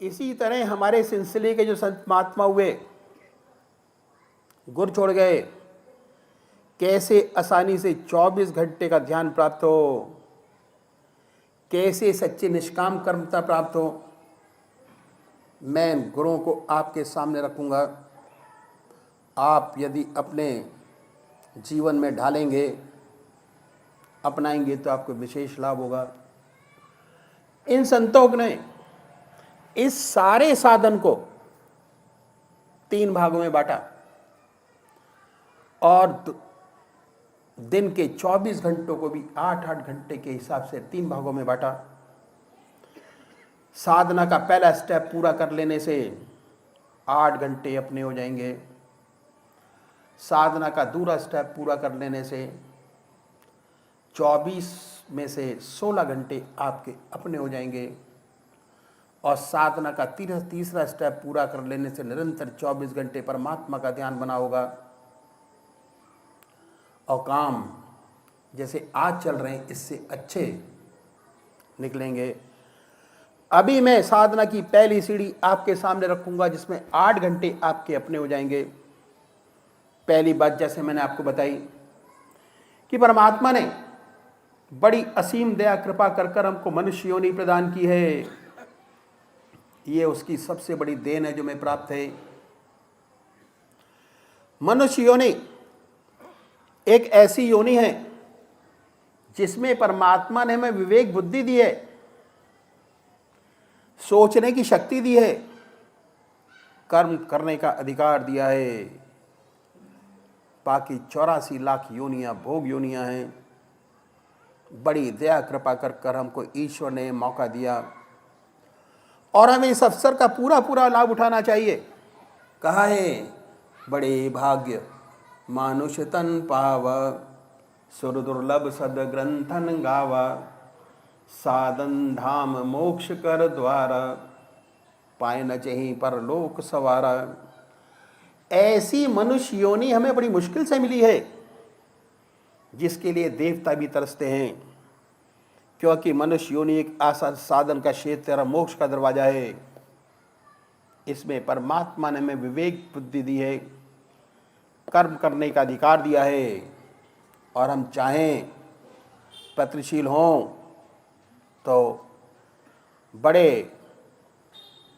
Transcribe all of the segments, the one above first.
इसी तरह हमारे सिलसिले के जो संत महात्मा हुए, गुर छोड़ गए, कैसे आसानी से 24 घंटे का ध्यान प्राप्त हो, कैसे सच्ची निष्काम कर्मता प्राप्त हो, मैं गुरुओं को आपके सामने रखूँगा। आप यदि अपने जीवन में ढालेंगे, अपनाएंगे तो आपको विशेष लाभ होगा। इन संतों ने इस सारे साधन को 3 भागों में बांटा और दिन के 24 घंटों को भी 8-8 घंटे के हिसाब से 3 भागों में बांटा। साधना का पहला स्टेप पूरा कर लेने से 8 घंटे अपने हो जाएंगे। साधना का दूसरा स्टेप पूरा कर लेने से 24 में से 16 घंटे आपके अपने हो जाएंगे। और साधना का तीसरा स्टेप पूरा कर लेने से निरंतर 24 घंटे परमात्मा का ध्यान बना होगा। और काम जैसे आज चल रहे हैं इससे अच्छे निकलेंगे। अभी मैं साधना की पहली सीढ़ी आपके सामने रखूंगा जिसमें 8 घंटे आपके अपने हो जाएंगे। पहली बात जैसे मैंने आपको बताई कि परमात्मा ने बड़ी असीम दया कृपा कर कर हमको मनुष्य योनि प्रदान की है। ये उसकी सबसे बड़ी देन है जो हमें प्राप्त है। मनुष्य योनि एक ऐसी योनि है जिसमें परमात्मा ने हमें विवेक बुद्धि दी है, सोचने की शक्ति दी है, कर्म करने का अधिकार दिया है। बाकी 84 लाख योनियां भोग योनियां हैं। बड़ी दया कृपा कर कर हमको ईश्वर ने मौका दिया और हमें इस अवसर का पूरा पूरा लाभ उठाना चाहिए। कहा है, बड़े भाग्य मानुष तन पाव, सुर दुर्लभ सद ग्रंथन गावा, साधन धाम मोक्ष कर द्वारा, पाए न चही पर लोक सवारा। ऐसी मनुष्य योनि हमें बड़ी मुश्किल से मिली है जिसके लिए देवता भी तरसते हैं, क्योंकि मनुष्य योनि एक आसान साधन का क्षेत्र, मोक्ष का दरवाजा है। इसमें परमात्मा ने हमें विवेक बुद्धि दी है, कर्म करने का अधिकार दिया है। और हम चाहें प्रगतिशील हों तो बड़े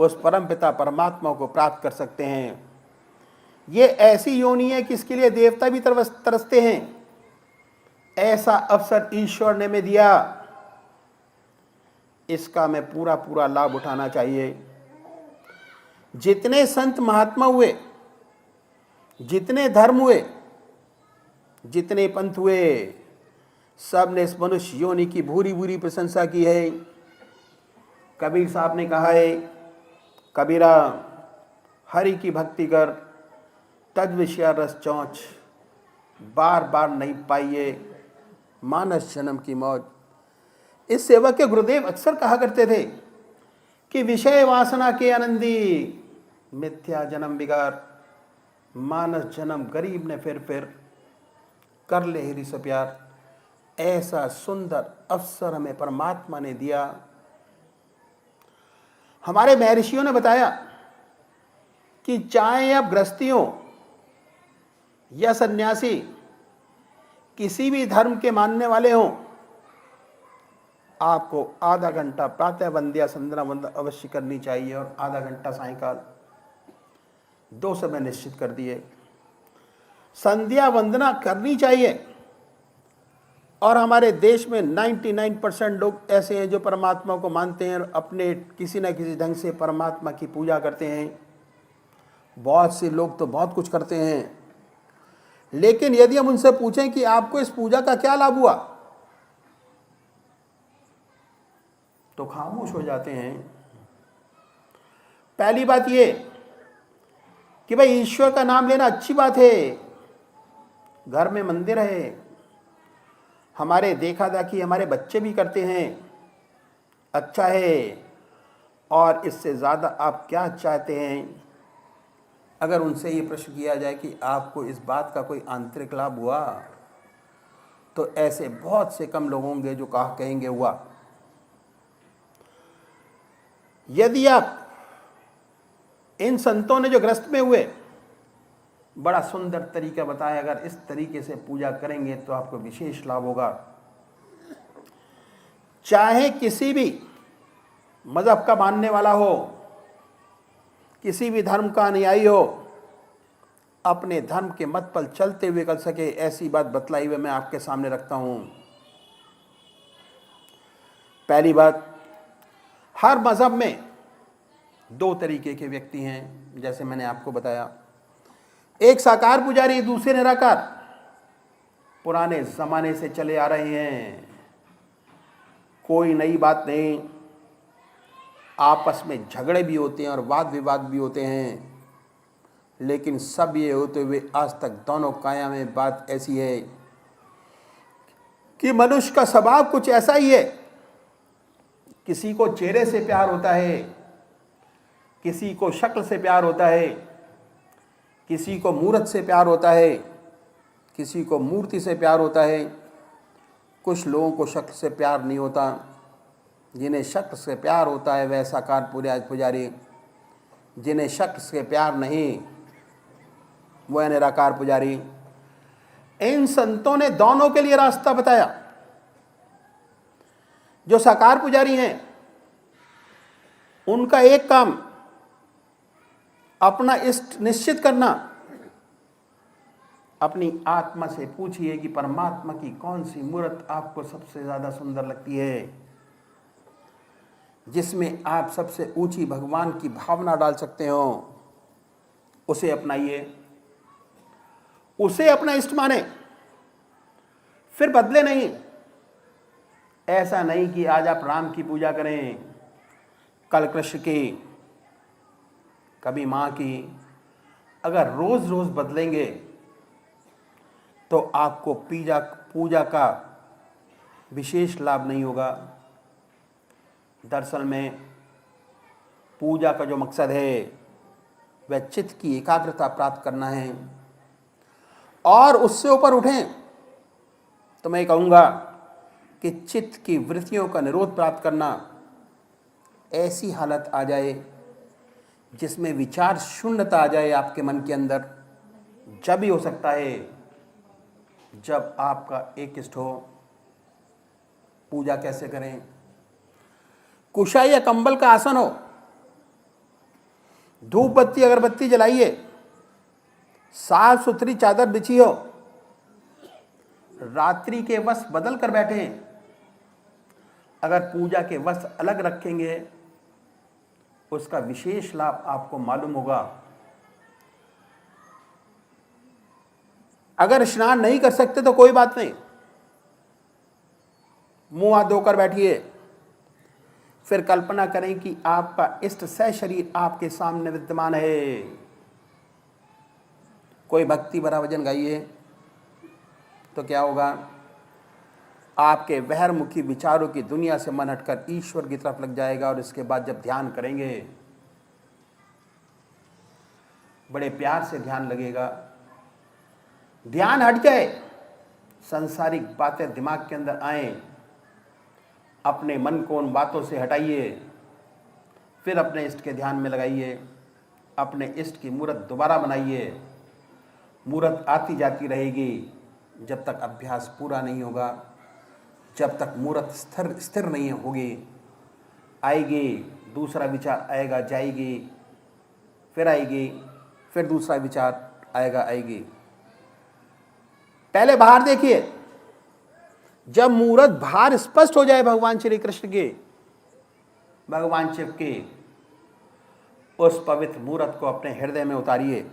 उस परमपिता परमात्मा को प्राप्त कर सकते हैं। ये ऐसी योनि है कि इसके लिए देवता भी तरसते हैं। ऐसा अवसर ईश्वर ने हमें दिया, इसका हमें पूरा पूरा लाभ उठाना चाहिए। जितने संत महात्मा हुए, जितने धर्म हुए, जितने पंथ हुए, सब ने इस मनुष्य योनि की भूरी भूरी प्रशंसा की है। कबीर साहब ने कहा है, कबीरा हरि की भक्ति कर, तज विषय रस चौंच, बार बार नहीं पाइए मानस जन्म की मौज। इस सेवक के गुरुदेव अक्सर कहा करते थे कि विषय वासना के आनंदी, मिथ्या जन्म बिगार, मानस जन्म गरीब ने फिर कर ले हरि से प्यार। ऐसा सुंदर अवसर हमें परमात्मा ने दिया। हमारे महर्षियों ने बताया कि चाहे आप गृहस्थी हो या सन्यासी, किसी भी धर्म के मानने वाले हों, आपको आधा घंटा प्रातः वंद्या संध्या वंदना अवश्य करनी चाहिए और आधा घंटा सायंकाल, 2 समय निश्चित कर दिए। संध्या वंदना करनी चाहिए। और हमारे देश में 99% लोग ऐसे हैं जो परमात्मा को मानते हैं और अपने किसी न किसी ढंग से परमात्मा की पूजा करते हैं। बहुत से लोग तो बहुत कुछ करते हैं, लेकिन यदि हम उनसे पूछें कि आपको इस पूजा का क्या लाभ हुआ, तो खामोश हो जाते हैं। पहली बात ये कि भाई ईश्वर का नाम लेना अच्छी बात है, घर में मंदिर है, हमारे देखा देखी हमारे बच्चे भी करते हैं, अच्छा है। और इससे ज़्यादा आप क्या चाहते हैं? अगर उनसे ये प्रश्न किया जाए कि आपको इस बात का कोई आंतरिक लाभ हुआ, तो ऐसे बहुत से कम लोग होंगे जो कहेंगे हुआ। यदि आप इन संतों ने जो ग्रस्त में हुए, बड़ा सुंदर तरीका बताया, अगर इस तरीके से पूजा करेंगे तो आपको विशेष लाभ होगा। चाहे किसी भी मजहब का मानने वाला हो, किसी भी धर्म का अनुयायी हो, अपने धर्म के मत पर चलते हुए कर सके, ऐसी बात बतलाई हुई मैं आपके सामने रखता हूं। पहली बात, हर मजहब में दो तरीके के व्यक्ति हैं, जैसे मैंने आपको बताया, एक साकार पुजारी, दूसरे निराकार। पुराने जमाने से चले आ रहे हैं, कोई नई बात नहीं। आपस में झगड़े भी होते हैं और वाद विवाद भी होते हैं, लेकिन सब ये होते हुए आज तक दोनों काया में बात ऐसी है कि मनुष्य का स्वभाव कुछ ऐसा ही है। किसी को चेहरे से प्यार होता है, किसी को शक्ल से प्यार होता है, किसी को मूर्त से प्यार होता है, किसी को मूर्ति से प्यार होता है। कुछ लोगों को शक्ल से प्यार नहीं होता। जिन्हें शक्ल से प्यार होता है वह साकार पुजारी, जिन्हें शक्ल से प्यार नहीं वह निराकार पुजारी। इन संतों ने दोनों के लिए रास्ता बताया। जो साकार पुजारी हैं उनका एक काम अपना इष्ट निश्चित करना। अपनी आत्मा से पूछिए कि परमात्मा की कौन सी मूर्त आपको सबसे ज्यादा सुंदर लगती है, जिसमें आप सबसे ऊंची भगवान की भावना डाल सकते हो, उसे अपनाइए, उसे अपना इष्ट माने, फिर बदले नहीं। ऐसा नहीं कि आज आप राम की पूजा करें, कल कृष्ण की, कभी मां की। अगर रोज रोज बदलेंगे तो आपको पूजा का विशेष लाभ नहीं होगा। दरअसल में पूजा का जो मकसद है वह चित्त की एकाग्रता प्राप्त करना है, और उससे ऊपर उठें तो मैं कहूँगा कि चित्त की वृत्तियों का निरोध प्राप्त करना। ऐसी हालत आ जाए जिसमें विचार शून्यता आ जाए आपके मन के अंदर। जब ही हो सकता है जब आपका एक इष्ट हो। पूजा कैसे करें? कुशा या कंबल का आसन हो, धूप बत्ती अगरबत्ती जलाइए, साफ सुथरी चादर बिछी हो, रात्रि के वस्त्र बदल कर बैठें। अगर पूजा के वस्त्र अलग रखेंगे उसका विशेष लाभ आपको मालूम होगा। अगर स्नान नहीं कर सकते तो कोई बात नहीं, मुंह हाथ धोकर बैठिए। फिर कल्पना करें कि आपका इष्ट सशरीर आपके सामने विद्यमान है। कोई भक्ति भरा भजन गाइए तो क्या होगा? आपके बहिर्मुखी विचारों की दुनिया से मन हटकर ईश्वर की तरफ लग जाएगा। और इसके बाद जब ध्यान करेंगे, बड़े प्यार से ध्यान लगेगा। ध्यान हट जाए, सांसारिक बातें दिमाग के अंदर आए, अपने मन को उन बातों से हटाइए, फिर अपने इष्ट के ध्यान में लगाइए। अपने इष्ट की मूर्त दोबारा बनाइए। मूर्त आती जाती रहेगी जब तक अभ्यास पूरा नहीं होगा, जब तक मूर्त स्थिर नहीं होगी। आएगी, दूसरा विचार आएगा, जाएगी, फिर आएगी, फिर दूसरा विचार आएगा, आएगी। पहले बाहर देखिए। जब मूर्त बाहर स्पष्ट हो जाए भगवान श्री कृष्ण के, भगवान शिव के, उस पवित्र मूर्त को अपने हृदय में उतारिए।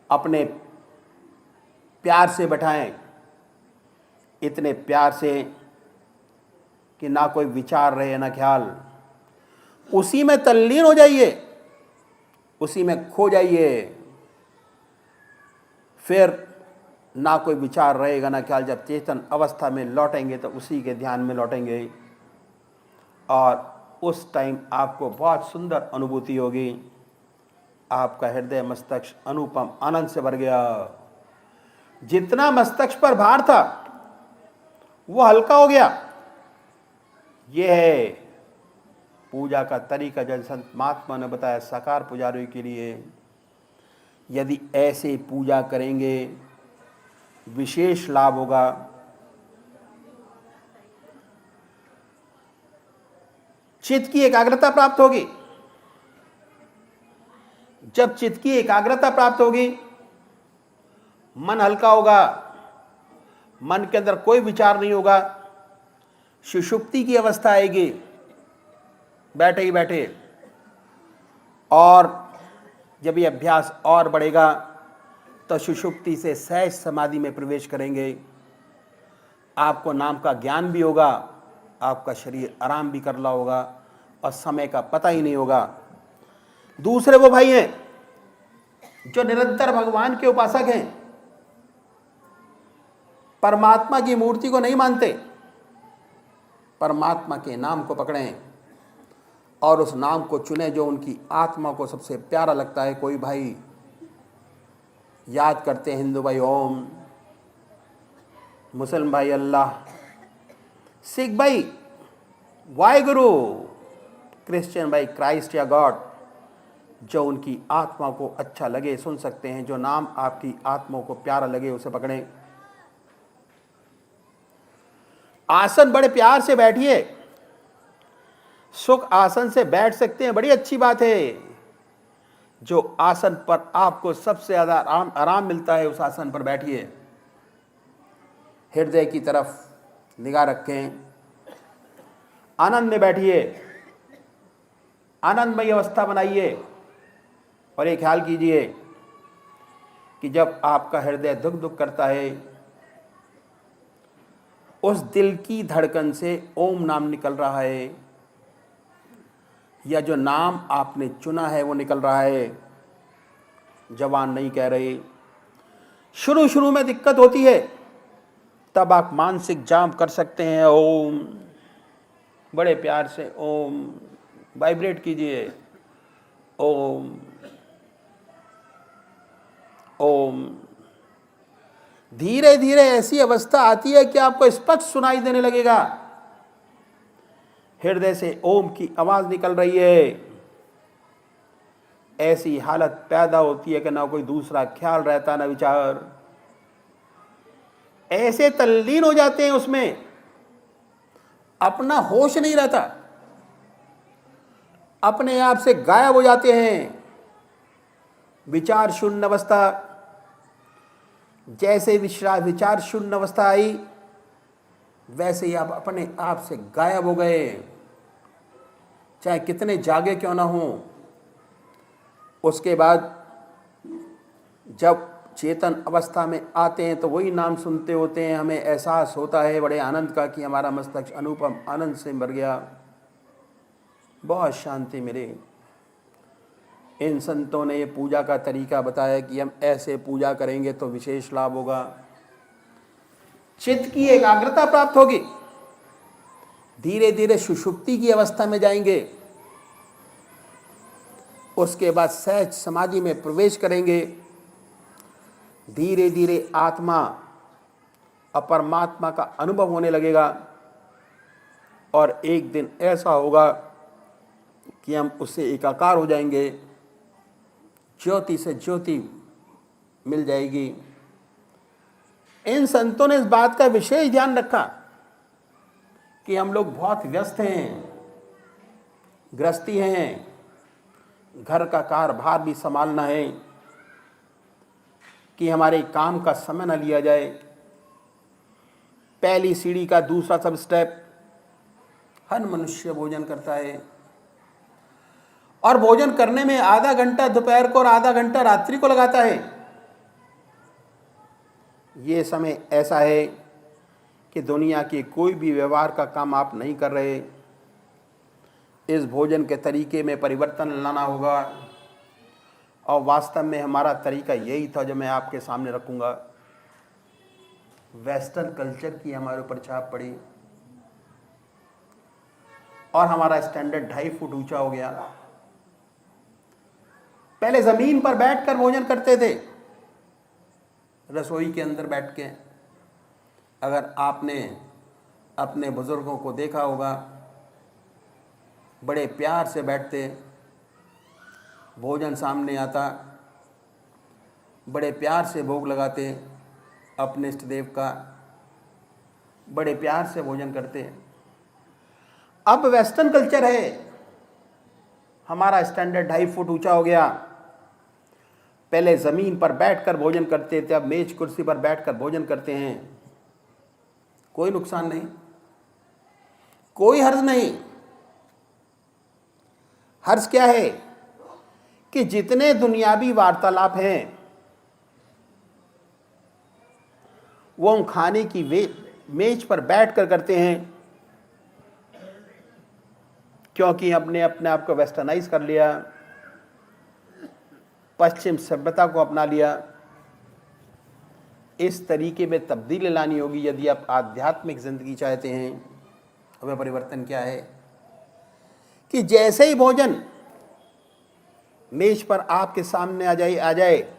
अपने प्यार से बैठाएं, इतने प्यार से कि ना कोई विचार रहे ना ख्याल। उसी में तल्लीन हो जाइए, उसी में खो जाइए। फिर ना कोई विचार रहेगा ना ख्याल। जब चेतन अवस्था में लौटेंगे तो उसी के ध्यान में लौटेंगे, और उस टाइम आपको बहुत सुंदर अनुभूति होगी। आपका हृदय मस्तिष्क अनुपम आनंद से भर गया। जितना मस्तिष्क पर भार था वो हल्का हो गया। यह है पूजा का तरीका जैसे संत महात्मा ने बताया साकार पुजारियों के लिए, यदि ऐसे पूजा करेंगे विशेष लाभ होगा। चित्त की एकाग्रता प्राप्त होगी। जब चित्त की एकाग्रता प्राप्त होगी, मन हल्का होगा, मन के अंदर कोई विचार नहीं होगा, सुषुप्ति की अवस्था आएगी बैठे ही बैठे। और जब ये अभ्यास और बढ़ेगा तो सुषुप्ति से सहज समाधि में प्रवेश करेंगे। आपको नाम का ज्ञान भी होगा, आपका शरीर आराम भी कर रहा होगा और समय का पता ही नहीं होगा। दूसरे वो भाई हैं जो निरंतर भगवान के उपासक हैं, परमात्मा की मूर्ति को नहीं मानते, परमात्मा के नाम को पकड़ें और उस नाम को चुने जो उनकी आत्मा को सबसे प्यारा लगता है। कोई भाई याद करते हैं हिंदू भाई ओम, मुस्लिम भाई अल्लाह, सिख भाई वाहेगुरु, क्रिश्चियन भाई क्राइस्ट या गॉड, जो उनकी आत्मा को अच्छा लगे सुन सकते हैं। जो नाम आपकी आत्मा को प्यारा लगे उसे पकड़ें। आसन बड़े प्यार से बैठिए, सुख आसन से बैठ सकते हैं, बड़ी अच्छी बात है। जो आसन पर आपको सबसे ज्यादा आराम मिलता है उस आसन पर बैठिए। हृदय की तरफ निगाह रखें, आनंद में बैठिए, आनंदमय अवस्था बनाइए और ये ख्याल कीजिए कि जब आपका हृदय दुख दुख करता है, उस दिल की धड़कन से ओम नाम निकल रहा है, या जो नाम आपने चुना है वो निकल रहा है। जवान नहीं कह रहे। शुरू शुरू में दिक्कत होती है, तब आप मानसिक जाप कर सकते हैं। ओम, बड़े प्यार से ओम वाइब्रेट कीजिए। ओम ओम। धीरे धीरे ऐसी अवस्था आती है कि आपको स्पष्ट सुनाई देने लगेगा, हृदय से ओम की आवाज निकल रही है। ऐसी हालत पैदा होती है कि ना कोई दूसरा ख्याल रहता ना विचार, ऐसे तल्लीन हो जाते हैं उसमें, अपना होश नहीं रहता, अपने आप से गायब हो जाते हैं। विचार शून्य अवस्था, जैसे विचार शून्य अवस्था आई वैसे ही आप अपने आप से गायब हो गए, चाहे कितने जागे क्यों ना हो। उसके बाद जब चेतन अवस्था में आते हैं तो वही नाम सुनते होते हैं, हमें एहसास होता है बड़े आनंद का कि हमारा मस्तक अनुपम आनंद से भर गया, बहुत शांति मिली। इन संतों ने ये पूजा का तरीका बताया कि हम ऐसे पूजा करेंगे तो विशेष लाभ होगा। चित्त की एकाग्रता प्राप्त होगी, धीरे धीरे सुषुप्ति की अवस्था में जाएंगे, उसके बाद सहज समाधि में प्रवेश करेंगे। धीरे धीरे आत्मा और परमात्मा का अनुभव होने लगेगा और एक दिन ऐसा होगा कि हम उससे एकाकार हो जाएंगे, ज्योति से ज्योति मिल जाएगी। इन संतों ने इस बात का विशेष ध्यान रखा कि हम लोग बहुत व्यस्त हैं, गृहस्थी हैं, घर का कार्यभार भी संभालना है, कि हमारे काम का समय न लिया जाए। पहली सीढ़ी का दूसरा सब स्टेप, हर मनुष्य भोजन करता है और भोजन करने में आधा घंटा दोपहर को और आधा घंटा रात्रि को लगाता है। ये समय ऐसा है कि दुनिया के कोई भी व्यवहार का काम आप नहीं कर रहे। इस भोजन के तरीके में परिवर्तन लाना होगा और वास्तव में हमारा तरीका यही था जो मैं आपके सामने रखूंगा। वेस्टर्न कल्चर की हमारे ऊपर छाप पड़ी और हमारा स्टैंडर्ड 2.5 फुट ऊंचा हो गया। पहले जमीन पर बैठकर भोजन करते थे, रसोई के अंदर बैठ के। अगर आपने अपने बुजुर्गों को देखा होगा बड़े प्यार से बैठते, भोजन सामने आता, बड़े प्यार से भोग लगाते अपने इष्ट देव का, बड़े प्यार से भोजन करते। अब वेस्टर्न कल्चर है, हमारा स्टैंडर्ड 2.5 फुट ऊंचा हो गया। पहले ज़मीन पर बैठकर भोजन करते थे, अब मेज कुर्सी पर बैठकर भोजन करते हैं। कोई नुकसान नहीं, कोई हर्ज नहीं। हर्ज क्या है कि जितने दुनियावी वार्तालाप हैं वो हम खाने की मेज पर बैठकर करते हैं, क्योंकि हमने अपने आप को वेस्टर्नाइज कर लिया, पश्चिम सभ्यता को अपना लिया। इस तरीके में तब्दीली लानी होगी यदि आप आध्यात्मिक जिंदगी चाहते हैं। वह परिवर्तन क्या है कि जैसे ही भोजन मेज पर आपके सामने आ जाए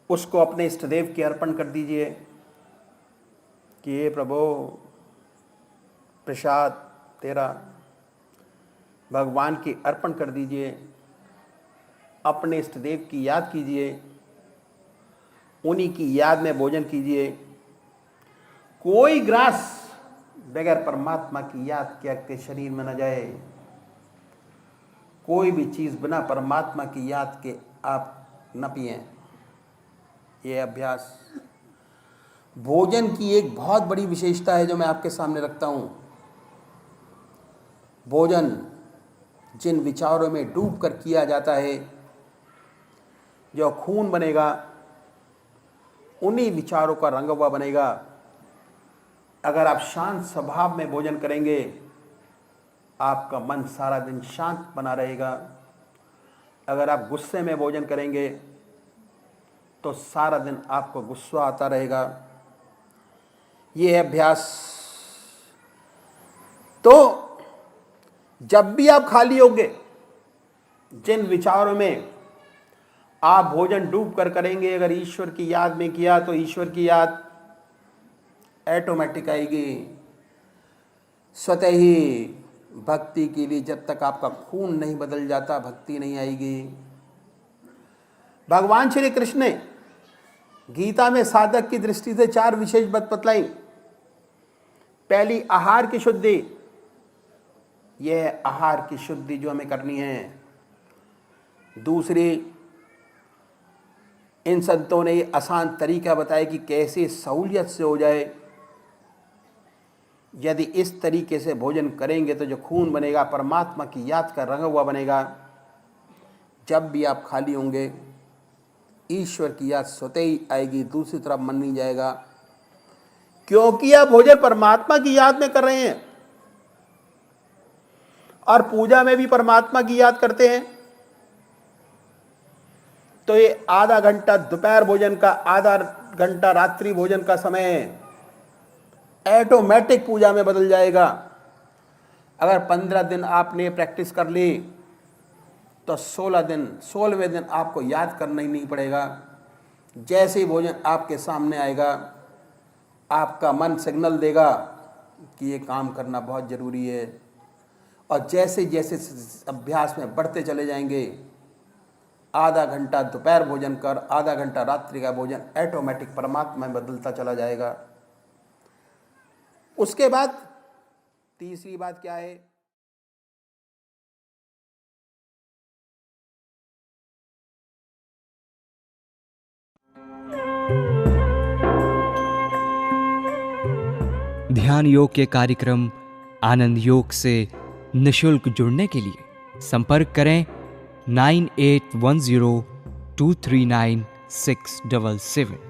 उसको अपने इष्ट देव के अर्पण कर दीजिए कि ये प्रभु प्रसाद तेरा, भगवान की अर्पण कर दीजिए। अपने इष्ट देव की याद कीजिए, उन्हीं की याद में भोजन कीजिए। कोई ग्रास बगैर परमात्मा की याद के आपके शरीर में न जाए। कोई भी चीज़ बिना परमात्मा की याद के आप न पिएं। ये अभ्यास भोजन की एक बहुत बड़ी विशेषता है जो मैं आपके सामने रखता हूँ। भोजन जिन विचारों में डूब कर किया जाता है, जो खून बनेगा उन्हीं विचारों का रंग हुआ बनेगा। अगर आप शांत स्वभाव में भोजन करेंगे, आपका मन सारा दिन शांत बना रहेगा। अगर आप गुस्से में भोजन करेंगे तो सारा दिन आपको गुस्सा आता रहेगा। ये है अभ्यास। तो जब भी आप खाली होंगे, जिन विचारों में आप भोजन डूब कर करेंगे, अगर ईश्वर की याद में किया तो ईश्वर की याद ऑटोमेटिक आएगी स्वतः ही। भक्ति के लिए जब तक आपका खून नहीं बदल जाता, भक्ति नहीं आएगी। भगवान श्री कृष्ण ने गीता में साधक की दृष्टि से 4 विशेष बात बतलाई। पहली, आहार की शुद्धि। यह है आहार की शुद्धि जो हमें करनी है। दूसरी, इन संतों ने ये आसान तरीका बताया कि कैसे सहूलियत से हो जाए। यदि इस तरीके से भोजन करेंगे तो जो खून बनेगा परमात्मा की याद का रंगा हुआ बनेगा। जब भी आप खाली होंगे, ईश्वर की याद स्वतः ही आएगी, दूसरी तरफ मन नहीं जाएगा, क्योंकि आप भोजन परमात्मा की याद में कर रहे हैं। और पूजा में भी परमात्मा की याद करते हैं। तो ये आधा घंटा दोपहर भोजन का, आधा घंटा रात्रि भोजन का समय ऑटोमेटिक पूजा में बदल जाएगा। अगर 15 दिन आपने प्रैक्टिस कर ली तो 16वें दिन आपको याद करना ही नहीं पड़ेगा। जैसे ही भोजन आपके सामने आएगा, आपका मन सिग्नल देगा कि ये काम करना बहुत ज़रूरी है। और जैसे जैसे अभ्यास में बढ़ते चले जाएंगे, आधा घंटा दोपहर भोजन कर, आधा घंटा रात्रि का भोजन ऑटोमेटिक परमात्मा में बदलता चला जाएगा। उसके बाद तीसरी बात क्या है? ध्यान योग के कार्यक्रम आनंद योग से निशुल्क जुड़ने के लिए संपर्क करें 9810239677।